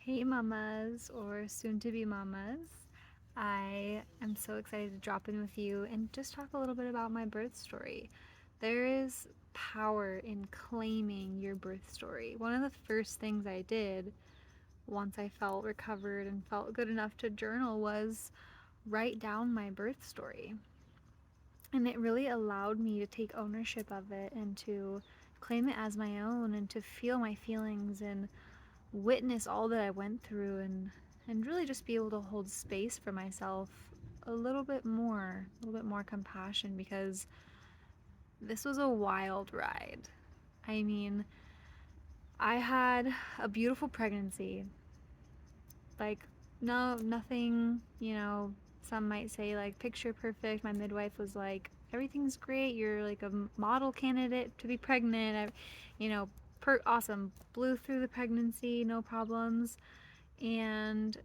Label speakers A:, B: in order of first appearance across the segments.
A: Hey mamas, or soon to be mamas. I am so excited to drop in with you and just talk a little bit about my birth story. There is power in claiming your birth story. One of the first things I did once I felt recovered and felt good enough to journal was write down my birth story. And it really allowed me to take ownership of it and to claim it as my own and to feel my feelings and witness all that I went through and really just be able to hold space for myself a little bit more compassion because this was a wild ride. I mean, I had a beautiful pregnancy. Like no nothing, some might say like picture perfect. My midwife was like everything's great. You're like a model candidate to be pregnant. You know, awesome. Blew through the pregnancy, no problems. And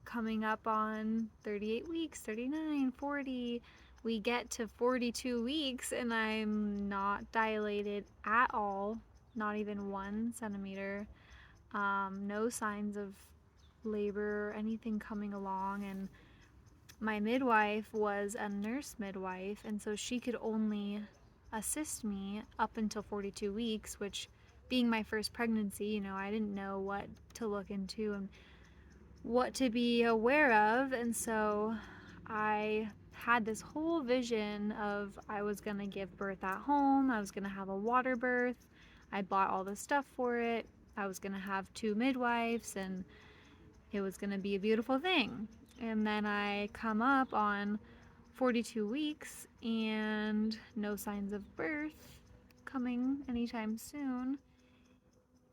A: coming up on 38 weeks, 39, 40. We get to 42 weeks and I'm not dilated at all, not even 1 centimeter. No signs of labor or anything coming along. And my midwife was a nurse midwife, and so she could only assist me up until 42 weeks, which being my first pregnancy, I didn't know what to look into and what to be aware of. And so I had this whole vision of I was going to give birth at home, I was going to have a water birth. I bought all the stuff for it. I was going to have two midwives and it was going to be a beautiful thing. And then I come up on 42 weeks and no signs of birth coming anytime soon.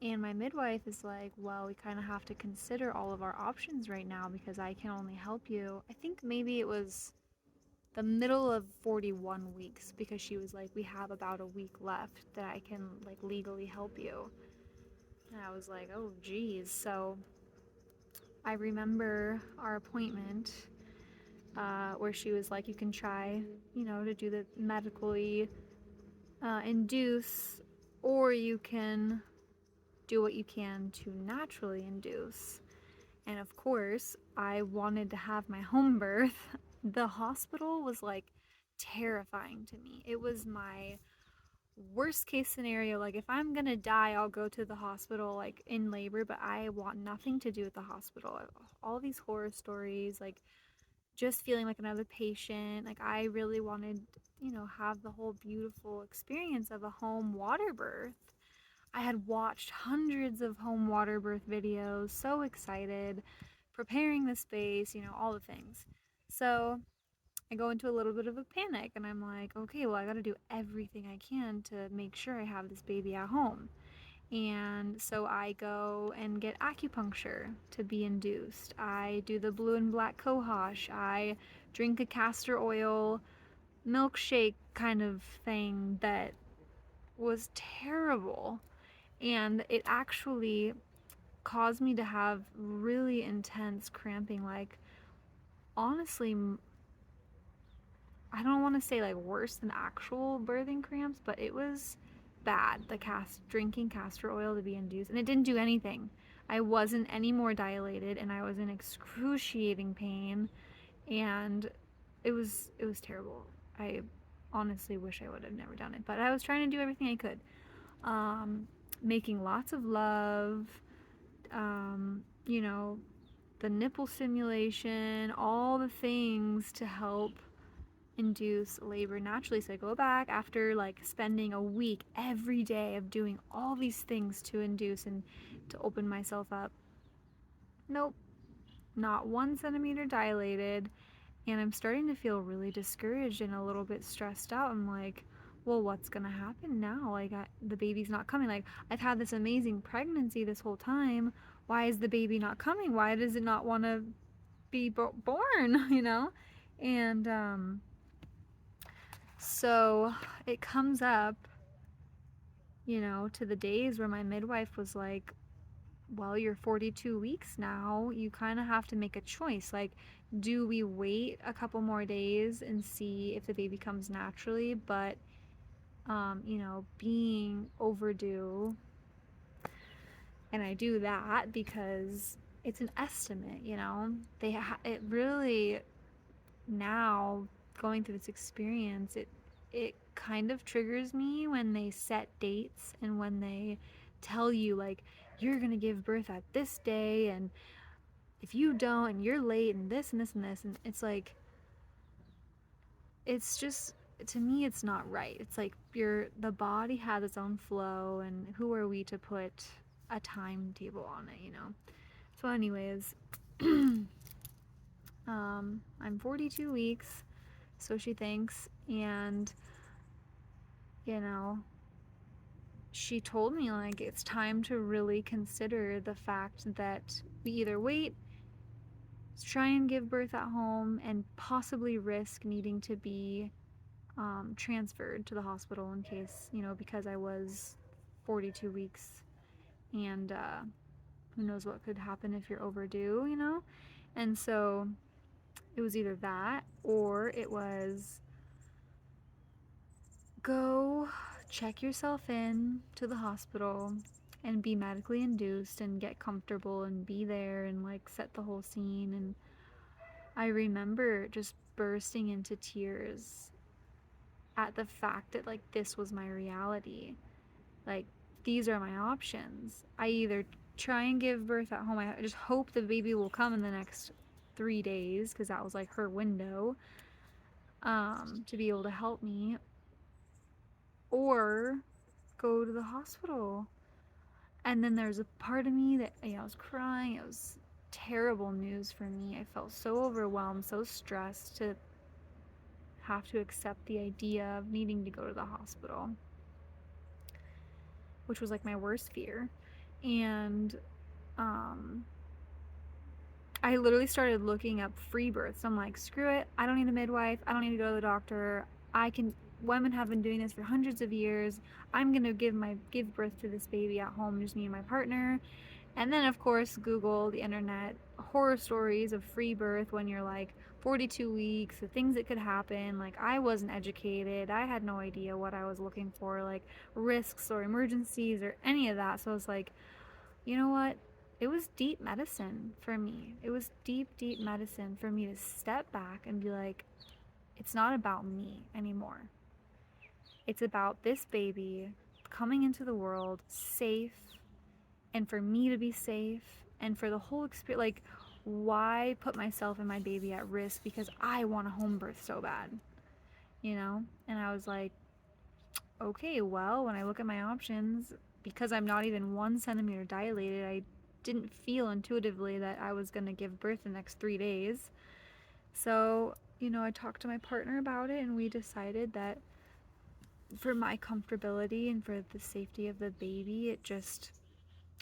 A: And my midwife is like, well, we kind of have to consider all of our options right now because I can only help you. I think maybe it was the middle of 41 weeks because she was like, we have about a week left that I can like legally help you. And I was like, oh, geez. So I remember our appointment where she was like, you can try, to do the medically induce, or you can do what you can to naturally induce. And of course, I wanted to have my home birth. The hospital was like terrifying to me. It was my worst case scenario. Like, if I'm gonna die, I'll go to the hospital like in labor, but I want nothing to do with the hospital. All these horror stories, like just feeling like another patient. Like, I really wanted, have the whole beautiful experience of a home water birth. I had watched hundreds of home water birth videos, so excited, preparing the space, all the things. So I go into a little bit of a panic and I'm like, okay, well, I gotta do everything I can to make sure I have this baby at home. And so I go and get acupuncture to be induced. I do the blue and black cohosh. I drink a castor oil milkshake kind of thing that was terrible. And it actually caused me to have really intense cramping. Like, honestly, I don't want to say like worse than actual birthing cramps, but it was bad. Drinking castor oil to be induced, and it didn't do anything. I wasn't any more dilated, and I was in excruciating pain, and it was terrible. I honestly wish I would have never done it, but I was trying to do everything I could. Making lots of love, um, you know, the nipple stimulation, all the things to help induce labor naturally. So I go back after like spending a week every day of doing all these things to induce and to open myself up. Nope, not 1 centimeter dilated. And I'm starting to feel really discouraged and a little bit stressed out. I'm like, well, what's gonna happen now? Like, the baby's not coming. Like, I've had this amazing pregnancy this whole time. Why is the baby not coming? Why does it not want to be born? And so it comes up, to the days where my midwife was like, well, you're 42 weeks now. You kind of have to make a choice. Like, do we wait a couple more days and see if the baby comes naturally? But, being overdue, And I do that because it's an estimate, you know? It really, now going through this experience, it kind of triggers me when they set dates and when they tell you like you're going to give birth at this day, and if you don't and you're late and this and this and this, and it's like, it's just, to me it's not right. It's like the body has its own flow, and who are we to put a timetable on it, you know? So anyways, I'm 42 weeks, so she thinks, and you know, she told me like it's time to really consider the fact that we either wait, try and give birth at home, and possibly risk needing to be transferred to the hospital in case, you know, because I was 42 weeks, and who knows what could happen if you're overdue, you know? And so it was either that or it was go check yourself in to the hospital and be medically induced and get comfortable and be there and like set the whole scene. And I remember just bursting into tears at the fact that like this was my reality. Like, these are my options. I either try and give birth at home, I just hope the baby will come in the next 3 days because that was like her window to be able to help me, or go to the hospital. And then there's a part of me that, you know, I was crying. It was terrible news for me. I felt so overwhelmed, so stressed to have to accept the idea of needing to go to the hospital, which was like my worst fear. And um, I literally started looking up free births. I'm like, screw it. I don't need a midwife. I don't need to go to the doctor. Women have been doing this for hundreds of years. I'm going to give birth to this baby at home, just me and my partner. And then, of course, Google, the internet, horror stories of free birth when you're like 42 weeks, the things that could happen. Like, I wasn't educated. I had no idea what I was looking for, like risks or emergencies or any of that. So I was like, you know what? It was deep medicine for me. It was deep, deep medicine for me to step back and be like, it's not about me anymore. It's about this baby coming into the world safe, and for me to be safe, and for the whole experience. Like, why put myself and my baby at risk because I want a home birth so bad, you know? And I was like, okay, well, when I look at my options, because I'm not even 1 centimeter dilated, I didn't feel intuitively that I was going to give birth the next 3 days. So, you know, I talked to my partner about it, and we decided that for my comfortability and for the safety of the baby,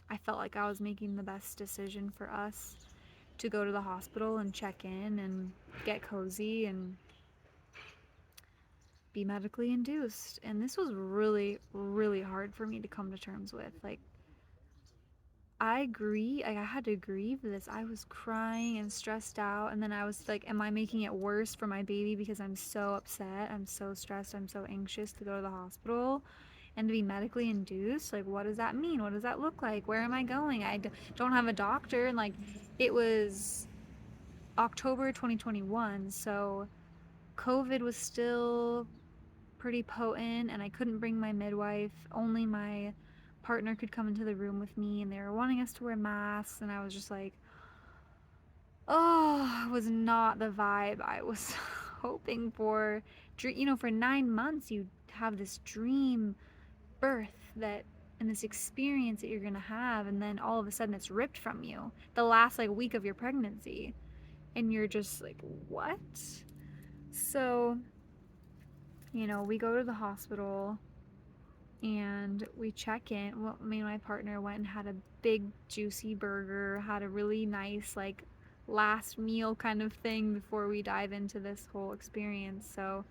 A: I felt like I was making the best decision for us to go to the hospital and check in and get cozy and be medically induced. And this was really, really hard for me to come to terms with. Like, I had to grieve this. I was crying and stressed out, and then I was like, am I making it worse for my baby because I'm so upset, I'm so stressed, I'm so anxious to go to the hospital and to be medically induced? Like, what does that mean? What does that look like? Where am I going? Don't have a doctor. And like, it was October 2021, so COVID was still pretty potent, and I couldn't bring my midwife. Only my partner could come into the room with me, and they were wanting us to wear masks, and I was just like, oh, it was not the vibe I was hoping for. You know, for 9 months, you have this dream birth that and this experience that you're gonna have, and then all of a sudden it's ripped from you the last like week of your pregnancy, and you're just like, what? So, you know, we go to the hospital and we check in. Well, me and my partner went and had a big juicy burger, had a really nice like last meal kind of thing before we dive into this whole experience. So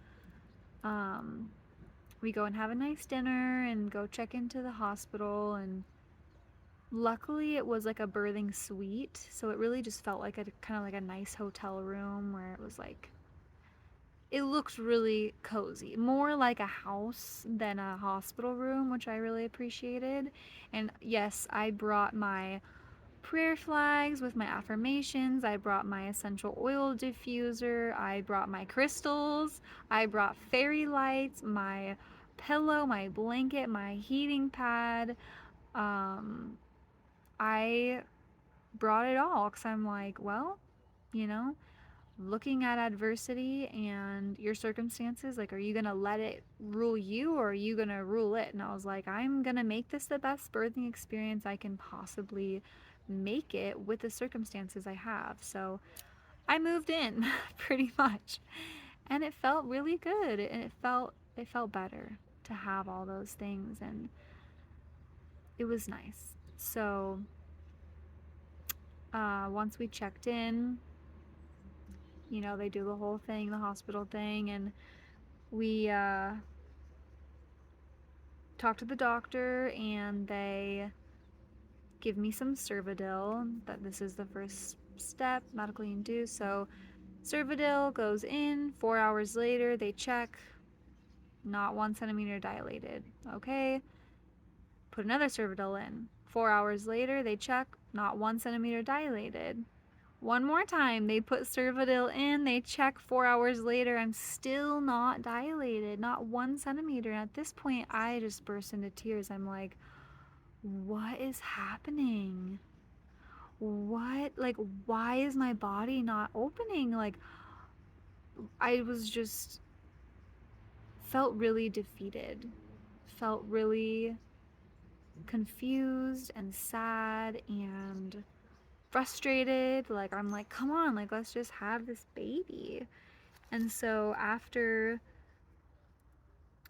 A: um, we go and have a nice dinner and go check into the hospital, and luckily it was like a birthing suite, so it really just felt like a kind of like a nice hotel room where it was like it looked really cozy, more like a house than a hospital room, which I really appreciated. And yes, I brought my prayer flags with my affirmations. I brought my essential oil diffuser. I brought my crystals. I brought fairy lights, my pillow, my blanket, my heating pad. Um, I brought it all because I'm like, well, you know, looking at adversity and your circumstances, like, are you gonna let it rule you or are you gonna rule it? And I was like, I'm gonna make this the best birthing experience I can possibly make it with the circumstances I have. So I moved in pretty much, and it felt really good, and it felt better to have all those things, and it was nice. So once we checked in, they do the whole thing, the hospital thing, and we talk to the doctor, and they give me some Cervidil, that this is the first step, medically induced. So Cervidil goes in, 4 hours later, they check, not 1 centimeter dilated. Okay, put another Cervidil in. 4 hours later, they check, not 1 centimeter dilated. One more time, they put Cervidil in, they check 4 hours later, I'm still not dilated, not 1 centimeter. And at this point, I just burst into tears. I'm like, what is happening? What? Like, why is my body not opening? Like, I was just, felt really defeated, felt really confused and sad and frustrated. Like, I'm like, come on, like, let's just have this baby. And so after,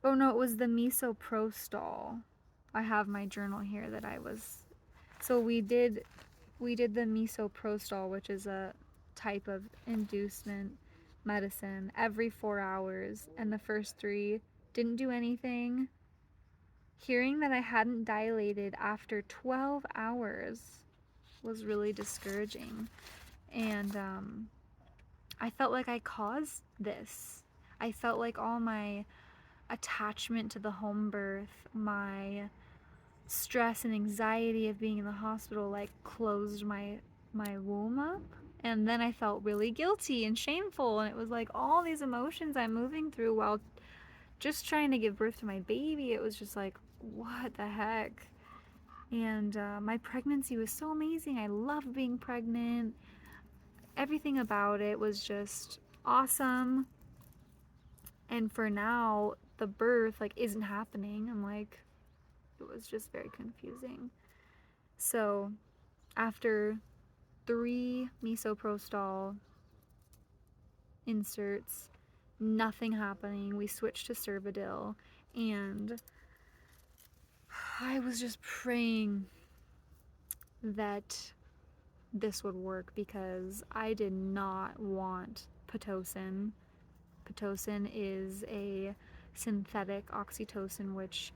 A: oh no, it was the misoprostol. I have my journal here that I was, so we did the misoprostol, which is a type of inducement medicine, every 4 hours, and the first three didn't do anything. Hearing that I hadn't dilated after 12 hours was really discouraging. And I felt like I caused this. I felt like all my attachment to the home birth, my stress and anxiety of being in the hospital, like, closed my womb up. And then I felt really guilty and shameful, and it was like all these emotions I'm moving through while just trying to give birth to my baby. It was just like, what the heck? And my pregnancy was so amazing. I loved being pregnant. Everything about it was just awesome. And for now, the birth, like, isn't happening. I'm like, it was just very confusing. So after 3 misoprostol inserts, nothing happening, we switched to Cervidil, and I was just praying that this would work because I did not want Pitocin. Pitocin is a synthetic oxytocin, which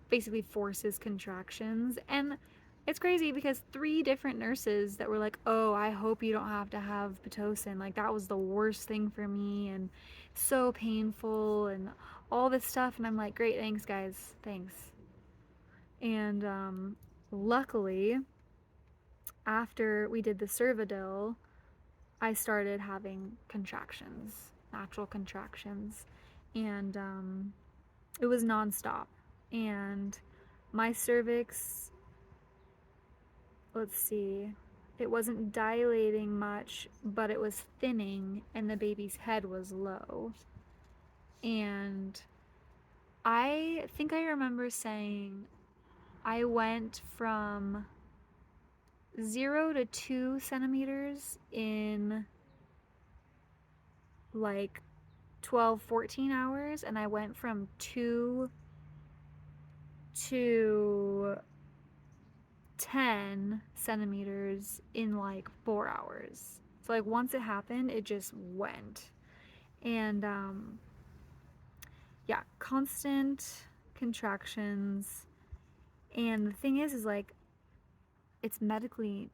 A: basically forces contractions. And it's crazy because 3 different nurses that were like, oh, I hope you don't have to have Pitocin. Like, that was the worst thing for me and so painful and all this stuff. And I'm like, great, thanks, guys. Thanks. And luckily, after we did the Cervidil, I started having contractions, natural contractions. And it was nonstop. And my cervix, let's see, it wasn't dilating much, but it was thinning, and the baby's head was low. And I think I remember saying I went from 0 to 2 centimeters in like 12, 14 hours, and I went from 2 to 10 centimeters in like 4 hours. So, like, once it happened, it just went. And yeah, constant contractions. And the thing is like, it's medically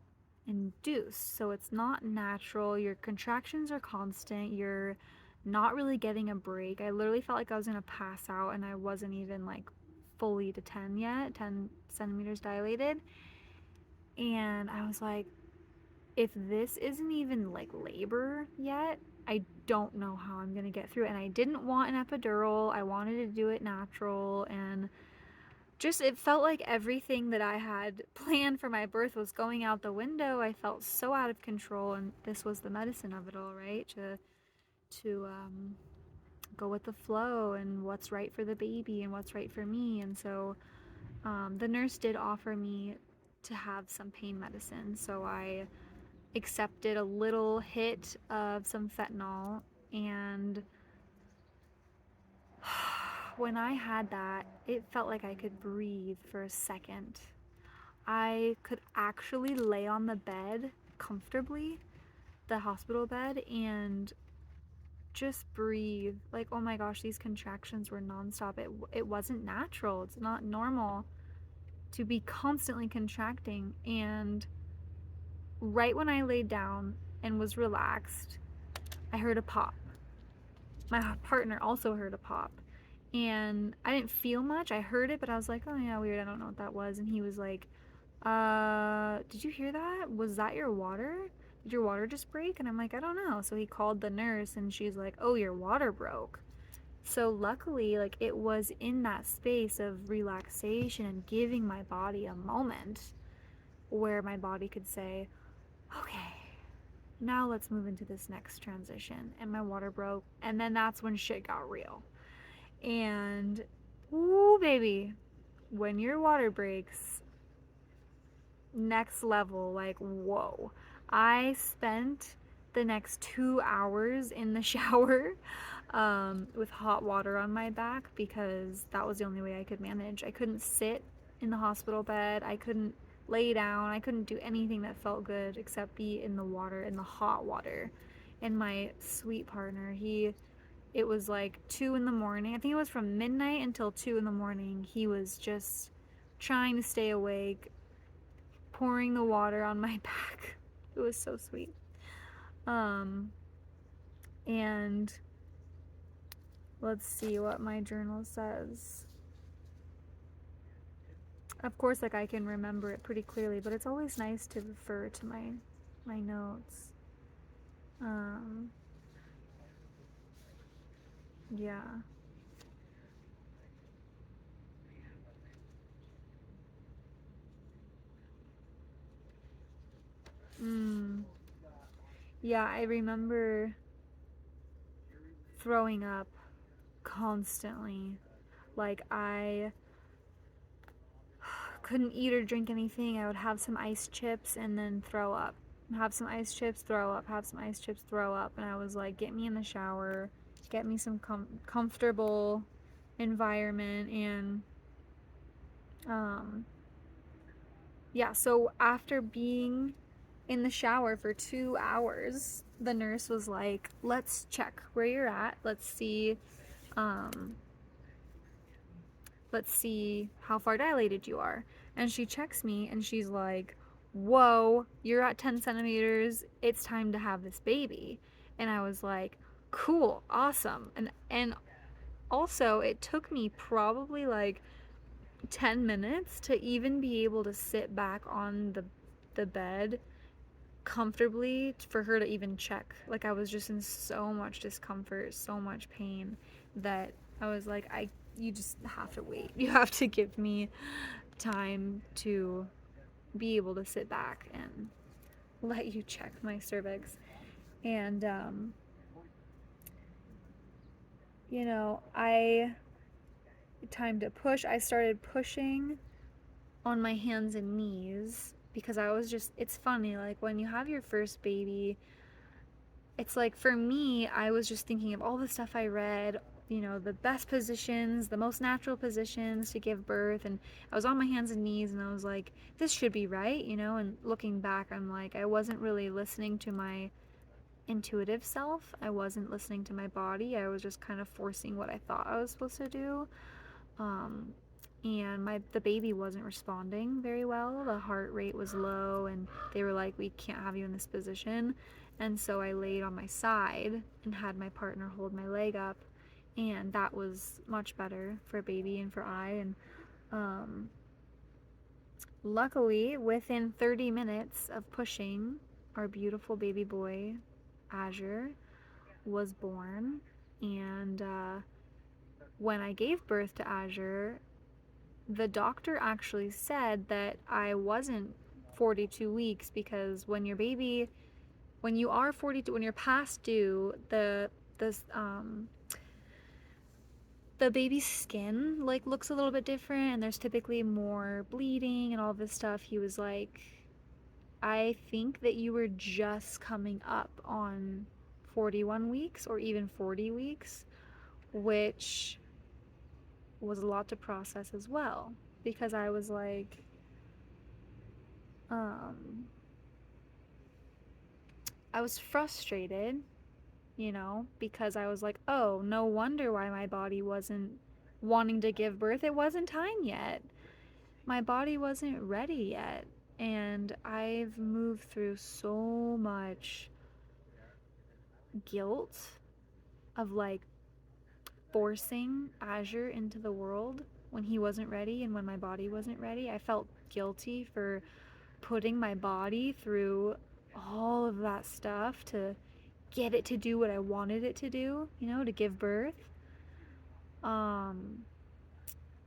A: induced, so it's not natural. Your contractions are constant, your not really getting a break. I literally felt like I was gonna pass out, and I wasn't even like fully to 10 yet, 10 centimeters dilated. And I was like, if this isn't even like labor yet, I don't know how I'm gonna get through it. And I didn't want an epidural. I wanted to do it natural, and just it felt like everything that I had planned for my birth was going out the window. I felt so out of control, and this was the medicine of it all, right? To go with the flow and what's right for the baby and what's right for me. And so the nurse did offer me to have some pain medicine, so I accepted a little hit of some fentanyl. And when I had that, it felt like I could breathe for a second. I could actually lay on the bed comfortably, the hospital bed, and just breathe. Like, oh my gosh, these contractions were nonstop. It wasn't natural. It's not normal to be constantly contracting. And right when I laid down and was relaxed, I heard a pop. My partner also heard a pop. And I didn't feel much. I heard it, but I was like, oh yeah, weird. I don't know what that was. And he was like, did you hear that? Was that your water? Did your water just break? And I'm like, I don't know. So he called the nurse, and she's like, oh, your water broke. So luckily, like, it was in that space of relaxation and giving my body a moment where my body could say, okay, now let's move into this next transition. And my water broke. And then that's when shit got real. And, ooh, baby, when your water breaks, next level, like, whoa. I spent the next 2 hours in the shower with hot water on my back, because that was the only way I could manage. I couldn't sit in the hospital bed. I couldn't lay down. I couldn't do anything that felt good except be in the water, in the hot water. And my sweet partner, it was like 2 in the morning. I think it was from midnight until 2 in the morning. He was just trying to stay awake, pouring the water on my back. It was so sweet. And let's see what my journal says. Of course, like, I can remember it pretty clearly, but it's always nice to refer to my notes. Yeah. Yeah, I remember throwing up constantly. Like, I couldn't eat or drink anything. I would have some ice chips and then throw up. Have some ice chips, throw up. Have some ice chips, throw up. And I was like, get me in the shower, get me some comfortable environment. And yeah, so after being in the shower for 2 hours, the nurse was like, let's check where you're at. Let's see how far dilated you are. And she checks me, and she's like, whoa, you're at 10 centimeters. It's time to have this baby. And I was like, cool, awesome. And also, it took me probably like 10 minutes to even be able to sit back on the bed comfortably for her to even check. Like, I was just in so much discomfort, so much pain, that I was like, you just have to wait. You have to give me time to be able to sit back and let you check my cervix. And time to push. I started pushing on my hands and knees, because it's funny, like, when you have your first baby, it's like, for me, I was just thinking of all the stuff I read, the best positions, the most natural positions to give birth. And I was on my hands and knees, and I was like, this should be right, and looking back, I'm like, I wasn't really listening to my intuitive self. I wasn't listening to my body. I was just kind of forcing what I thought I was supposed to do. And the baby wasn't responding very well. The heart rate was low, and they were like, we can't have you in this position. And so I laid on my side and had my partner hold my leg up, and that was much better for baby and for I. And um, luckily, within 30 minutes of pushing, our beautiful baby boy, Azure, was born. And when I gave birth to Azure, the doctor actually said that I wasn't 42 weeks, because when you are 42, when you're past due, the the baby's skin like looks a little bit different, and there's typically more bleeding and all this stuff. He was like, I think that you were just coming up on 41 weeks or even 40 weeks, which was a lot to process as well, because I was like, um, I was frustrated, because I was like, oh, no wonder why my body wasn't wanting to give birth. It wasn't time yet. My body wasn't ready yet. And I've moved through so much guilt of like forcing Azure into the world when he wasn't ready and when my body wasn't ready. I felt guilty for putting my body through all of that stuff to get it to do what I wanted it to do, to give birth. Um,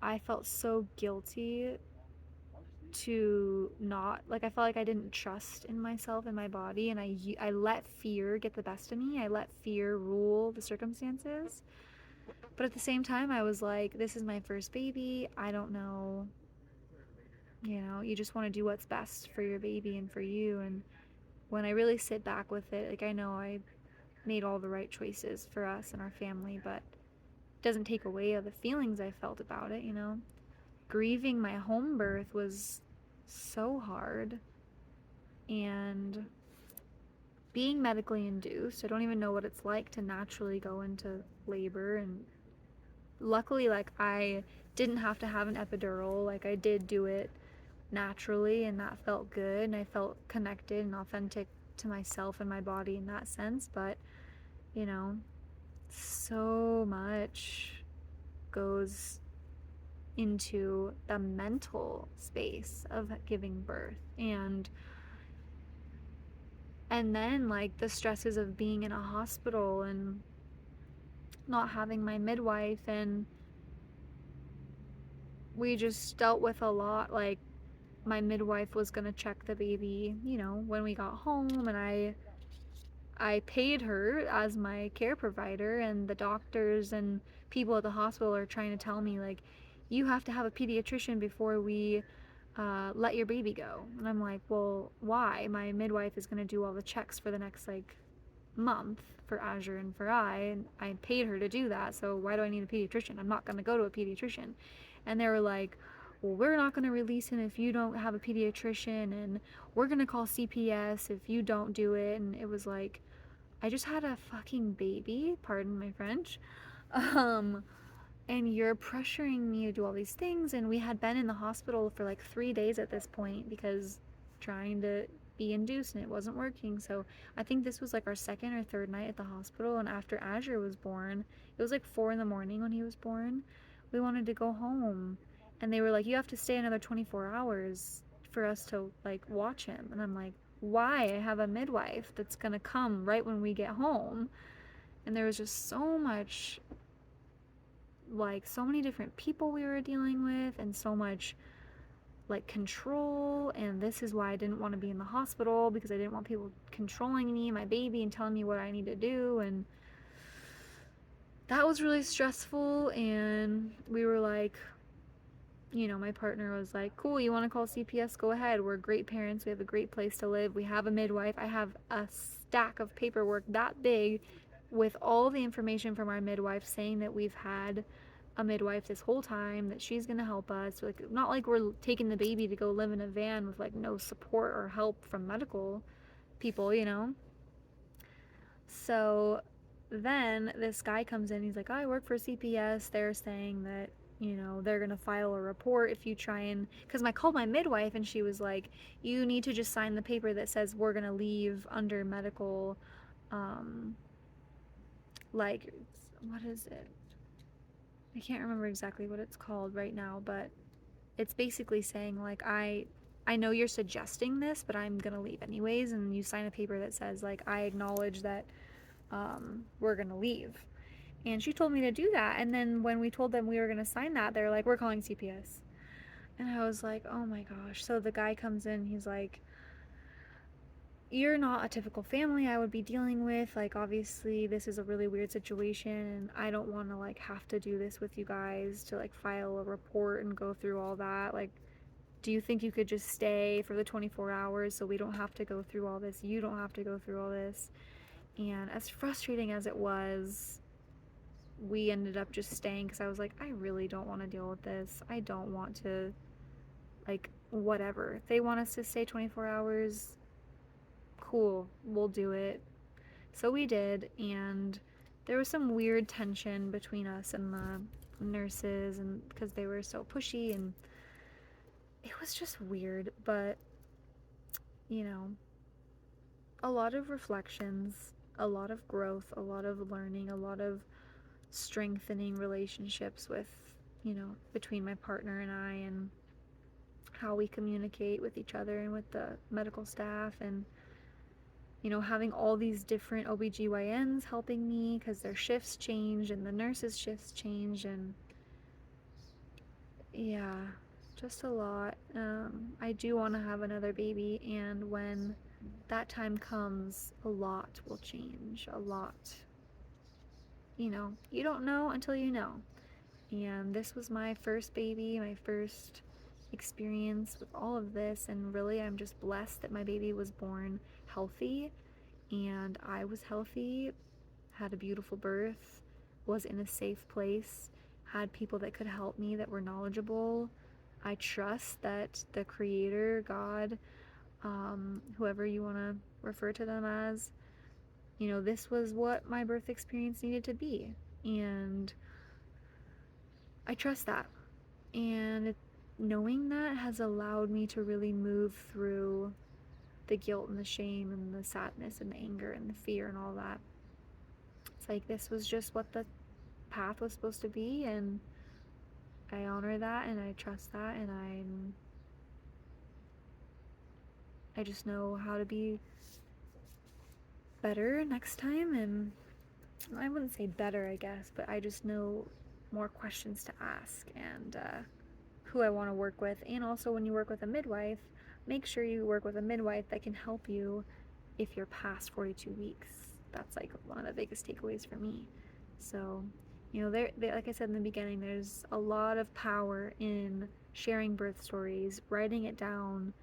A: I felt so guilty to not, like, I felt like I didn't trust in myself and my body, and I let fear get the best of me. I let fear rule the circumstances. But at the same time, I was like, this is my first baby. I don't know. You just want to do what's best for your baby and for you. And when I really sit back with it, like, I know I made all the right choices for us and our family, but it doesn't take away of the feelings I felt about it. Grieving my home birth was so hard, and being medically induced, I don't even know what it's like to naturally go into labor. And luckily, like, I didn't have to have an epidural. Like, I did do it naturally, and that felt good, and I felt connected and authentic to myself and my body in that sense. But so much goes into the mental space of giving birth, and then like the stresses of being in a hospital and not having my midwife, and we just dealt with a lot. Like, my midwife was going to check the baby, when we got home, and I paid her as my care provider, and the doctors and people at the hospital are trying to tell me, like, you have to have a pediatrician before we let your baby go. And I'm like, well, why? My midwife is going to do all the checks for the next, like, month for Azure and for and I paid her to do that, so why do I need a pediatrician? I'm not going to go to a pediatrician. And they were like, well, we're not going to release him if you don't have a pediatrician, and we're going to call CPS if you don't do it. And it was like, I just had a fucking baby, pardon my French, and you're pressuring me to do all these things. And we had been in the hospital for like 3 days at this point, because trying to be induced and it wasn't working. So I think this was like our second or third night at the hospital. And after Azure was born, it was like 4 in the morning when he was born, we wanted to go home, and they were like, you have to stay another 24 hours for us to like watch him. And I'm like, why? I have a midwife that's gonna come right when we get home. And there was just so much, like, so many different people we were dealing with, and so much like control. And this is why I didn't want to be in the hospital, because I didn't want people controlling me, my baby, and telling me what I need to do. And that was really stressful. And we were like, my partner was like, cool, you want to call CPS? Go ahead. We're great parents. We have a great place to live. We have a midwife. I have a stack of paperwork that big with all the information from our midwife saying that we've had a midwife this whole time, that she's going to help us. Like, not like we're taking the baby to go live in a van with like no support or help from medical people. So then this guy comes in. He's like, oh, I work for CPS. They're saying that they're going to file a report if you try and, because I called my midwife and she was like, you need to just sign the paper that says we're going to leave under medical, um, like, what is it? I can't remember exactly what it's called right now, but it's basically saying like, I know you're suggesting this, but I'm going to leave anyways. And you sign a paper that says like, I acknowledge that we're going to leave. And she told me to do that. And then when we told them we were going to sign that, they're like, we're calling CPS. And I was like, oh my gosh. So the guy comes in, he's like, you're not a typical family I would be dealing with. Like, obviously, this is a really weird situation, and I don't want to, like, have to do this with you guys to, like, file a report and go through all that. Like, do you think you could just stay for the 24 hours so we don't have to go through all this? You don't have to go through all this. And as frustrating as it was, we ended up just staying because I was like, I really don't want to deal with this. I don't want to, like, whatever. If they want us to stay 24 hours, cool, we'll do it. So we did, and there was some weird tension between us and the nurses, and because they were so pushy, and it was just weird, but you know, a lot of reflections, a lot of growth, a lot of learning, a lot of strengthening relationships with, between my partner and I, and how we communicate with each other and with the medical staff, and having all these different OBGYNs helping me because their shifts change and the nurses' shifts change, and yeah, just a lot. I do want to have another baby, and when that time comes, a lot will change. A lot. You don't know until you know. And this was my first baby, my first experience with all of this, and really I'm just blessed that my baby was born healthy and I was healthy, had a beautiful birth, was in a safe place, had people that could help me that were knowledgeable. I trust that the creator, God, whoever you want to refer to them as, this was what my birth experience needed to be. And I trust that. And knowing that has allowed me to really move through the guilt and the shame and the sadness and the anger and the fear and all that. It's like this was just what the path was supposed to be, and I honor that and I trust that, and I just know how to be better next time. And I wouldn't say better, I guess, but I just know more questions to ask, and who I want to work with. And also, when you work with a midwife, make sure you work with a midwife that can help you if you're past 42 weeks. That's like one of the biggest takeaways for me. So, like I said in the beginning, there's a lot of power in sharing birth stories, writing it down,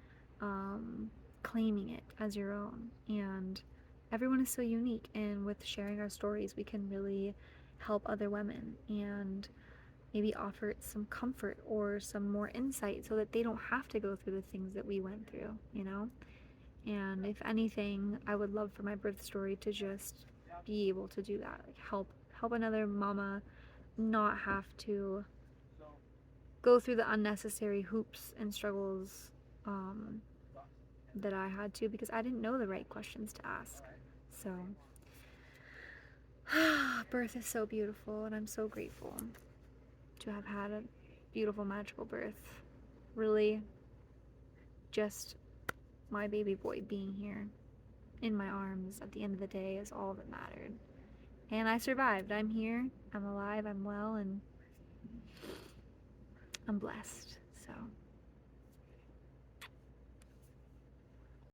A: claiming it as your own. And everyone is so unique, and with sharing our stories, we can really help other women and maybe offer some comfort or some more insight so that they don't have to go through the things that we went through. And if anything, I would love for my birth story to just be able to do that, like help another mama not have to go through the unnecessary hoops and struggles that I had to, because I didn't know the right questions to ask. So birth is so beautiful, and I'm so grateful to have had a beautiful, magical birth. Really, just my baby boy being here in my arms at the end of the day is all that mattered. And I survived. I'm here, I'm alive, I'm well, and I'm blessed. So